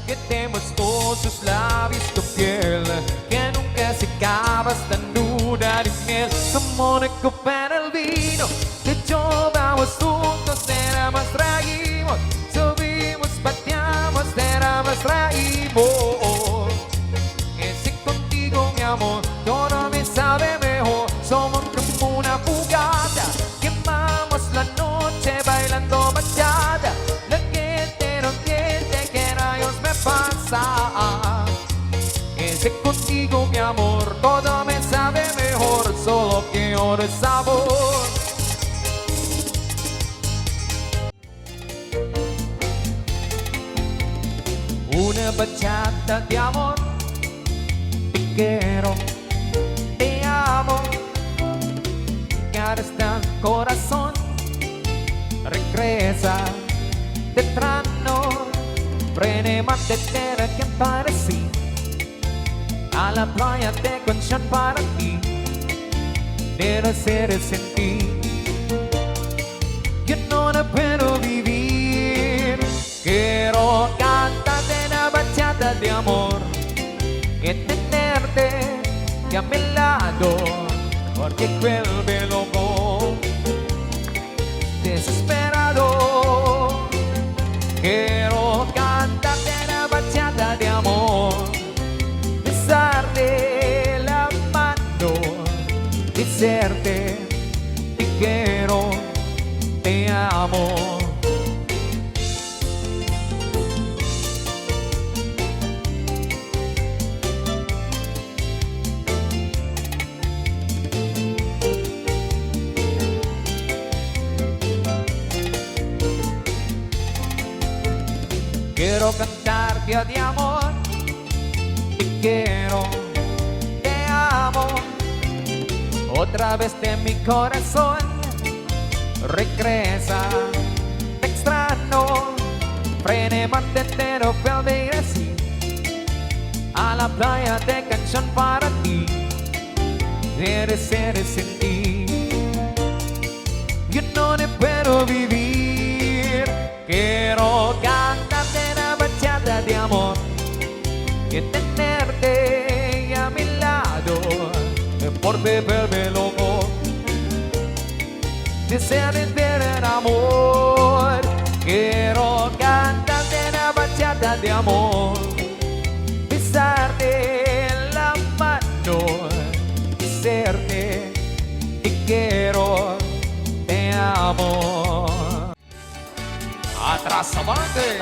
Quitemos todos sus labios tu piel, que nunca se acaba esta nuda de miel. Amor de copa en el vino, de hecho vamos juntos, reímos, subimos, pateamos, reímos. Es que contigo mi amor, todo me sabe mejor. Somos como una fogata, quemamos la noche bailando bachata. La gente no entiende que rayos me pasa. Es que contigo mi amor, todo me sabe mejor, solo quiero el sabor. Una bachata de amor, te quiero, te amo. Cada está corazón, regresa temprano. Prende mantetera que parecí a la playa de canción para ti. Debe ser sin ti, yo no puedo vivir. Quiero cantarte una bachata de amor y tenerte a mi lado, porque vuelve loco, desesperado. Quiero cantarte una bachata de amor, besarte la mano, decirte te quiero, te amo. Quiero cantarte de amor, te quiero, te amo. Otra vez de mi corazón, regresa, te extraño. Frene mantetero, vuelve así a la playa de canción para ti. Debe ser sin ti, yo no puedo vivir. Quiero cantarte una bachata de amor y tenerte a mi lado, porque vuelve loco, desear ver el amor. Quiero cantarte una bachata de amor, besarte la mano, decirte te quiero, te amo. Atrás, avante.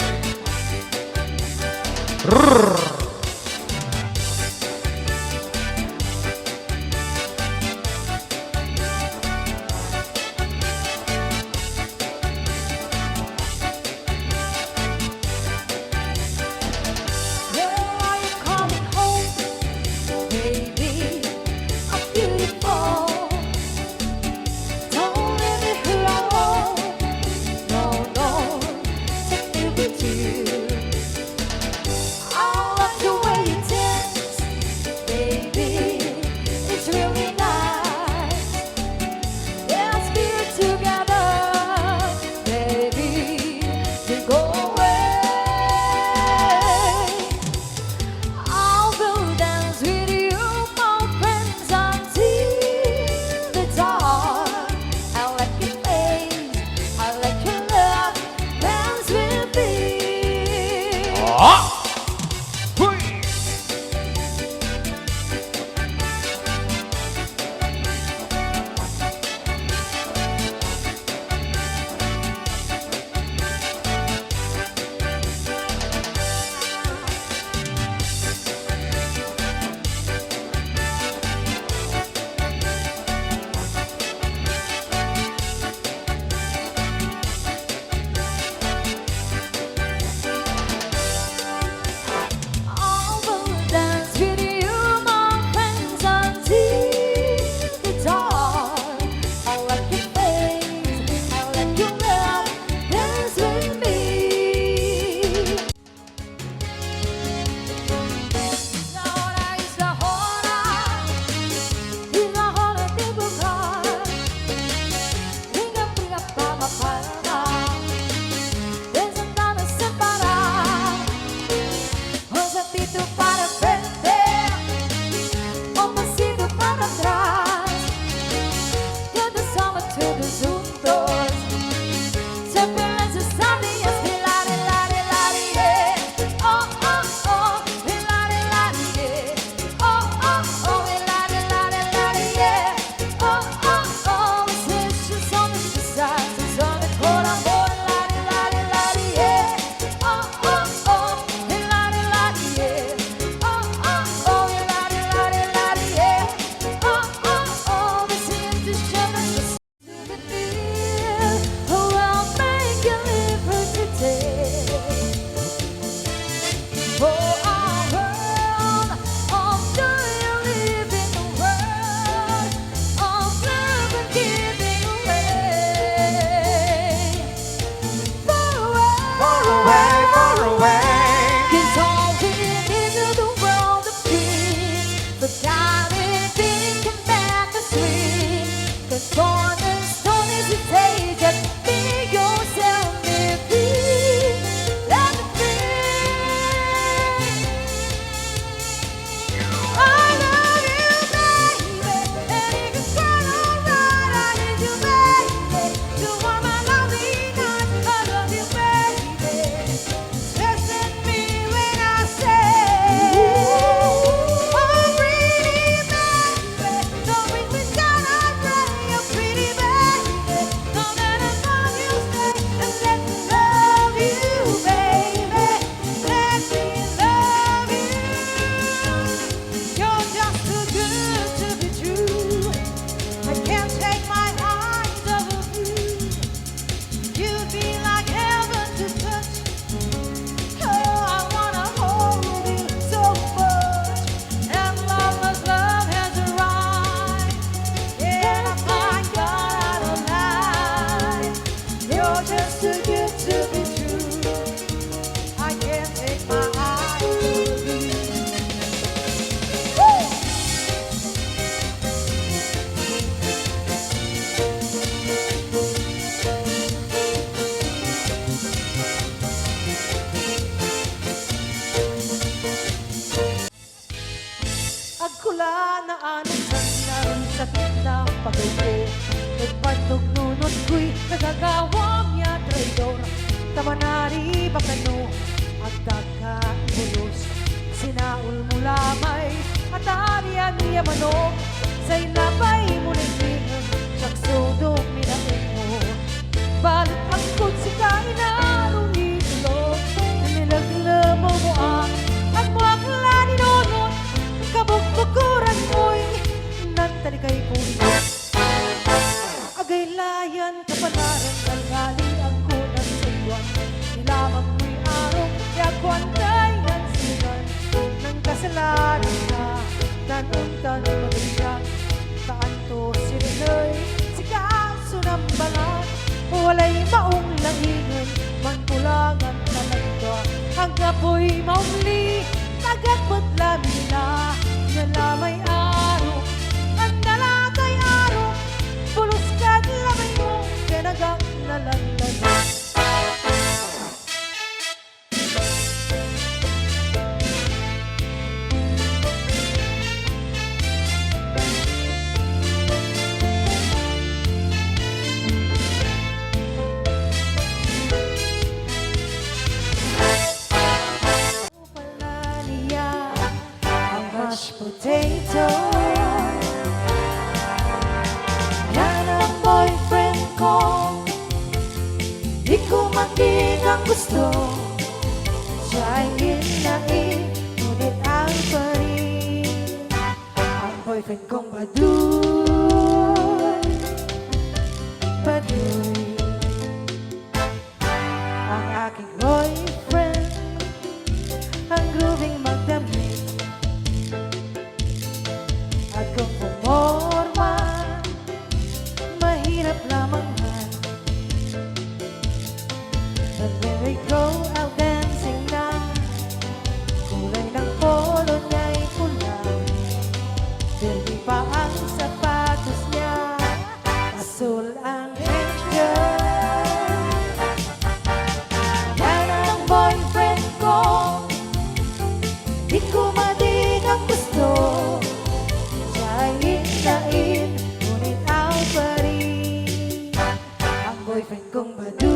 Anong sangyaring sakit na pagay ko nagpantog nunod ko'y nagagawang niya traidor. Tamanari bakano at kaka-ibulos. Sinaul mo lamay at ariyan niya manok. Sa'y labay mo nagpinag saksodong minain mo. Balit ang kutsi ka inarong itulog. Nilaglabaw mo at mo ang laninunod. Kabukbukuran mo'y nantali kay puso. Agaylayan kapanaran galgali ang kunang sundwan. Nilamang mo'y arong yakwantay ng sinan. Nang kasalanan na tanong-tan magbiyak. Kaanto sirinay si kaso ng bangat. Walay maong langinan manpulangan talagda. Ang apoy maumli tagat lamin na nalamay araw. Ang nalatay araw pulos ka lamay mo kanagang nalandanan. Mashed potato. Yan ang boyfriend ko. Di ko matig ang gusto. Siya'y inain, ngunit ang parin. Ang boyfriend kong baduy, baduy. Ang aking boyfriend, ang grooving magdamit. At kung pumorma, mahirap lamang man. But when we go out dancing na, kulay ng polo niya'y pula. Dirty pa ang sapatos niya, asul ang angel. Yan ang boyfriend ko, di ko madig ang gusto. Ngunit ang parin. Ang boyfriend kong baduy.